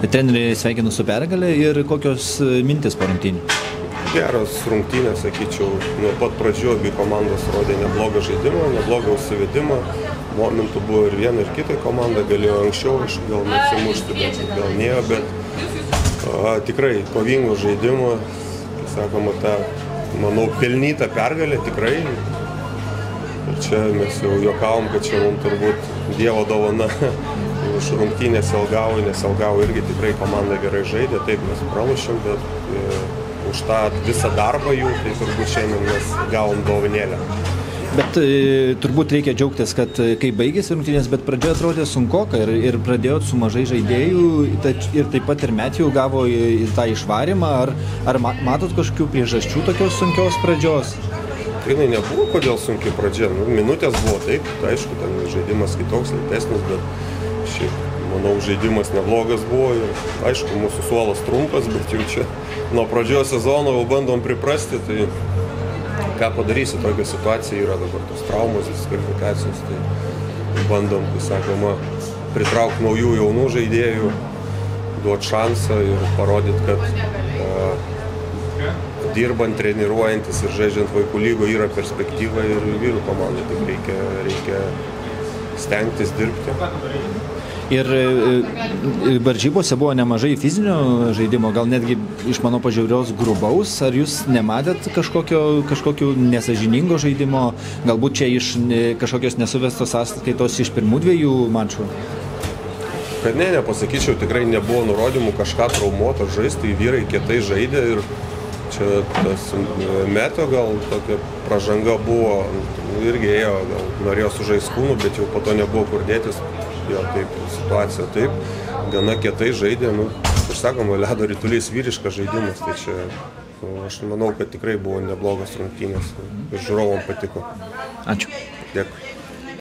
Treneriai sveikinu su pergalė ir kokios mintis po rungtynių? Geras rungtynės, sakyčiau, nuo pat pradžių abi komandos rodė neblogą žaidimą, neblogą užsivedimą. Momentų buvo ir viena, ir kita komanda, galėjo anksčiau, gal nesimušti, bet gal nėjo, bet tikrai kovingo žaidimo, sakoma, ta, manau, pelnyta pergalė tikrai. Ir čia mes jau juokavom, kad čia mums turbūt Dievo dovana už rungtynės nesilgavo irgi tikrai komanda gerai žaidė, taip mes pralošėm, bet už tą visą darbą jų, tai turbūt šiandien mes gavom dovanėlę. Bet turbūt reikia džiaugtis, kad kai baigėsi rungtynės, bet pradžioje atrodė sunkoka ir pradėjot su mažai žaidėjų ir taip pat ir Metijų gavo į tą išvarimą. Ar matot kažkokių priežasčių tokios sunkios pradžios? Tai nebuvo, kodėl sunkiai pradžia. Minutės buvo taip, aišku, ten žaidimas kitoks, lėtesnis, bet šiaip, manau, žaidimas neblogas buvo ir aišku, mūsų suolas trumpas, bet jau čia nuo pradžios sezono jau bandom priprasti, tai ką padarysi, tokia situacija yra dabar, tos traumos, diskvalifikacijos, tai bandom, kaip sakoma, pritraukti naujų jaunų žaidėjų, duoti šansą ir parodyti, kad dirbant, treniruojantis ir žaidžiant vaikų lygoje yra perspektyva ir vyrų komandai, tik reikia stengtis dirbti. Ir varžybose buvo nemažai fizinio žaidimo, gal netgi iš mano pažiūros grubaus. Ar jūs nematėt kažkokio nesažiningo žaidimo, galbūt čia iš kažkokios nesuvestos sąskaitos iš pirmų dviejų mačų? Kad nepasakyčiau, tikrai nebuvo nurodymų kažką traumuoto žaisti, vyrai kietai žaidė ir čia tas Metio gal tokia pražanga buvo, irgi ėjo, gal norėjo sužaisti kūnų, bet jau po to nebuvo kur dėtis. Jo, taip, situacija taip, gana kietai žaidė, ir sakoma, ledo ritulys vyriškas žaidimas, tai čia aš manau, kad tikrai buvo neblogas rungtynės ir žiūrovom patiko. Ačiū. Dėkui.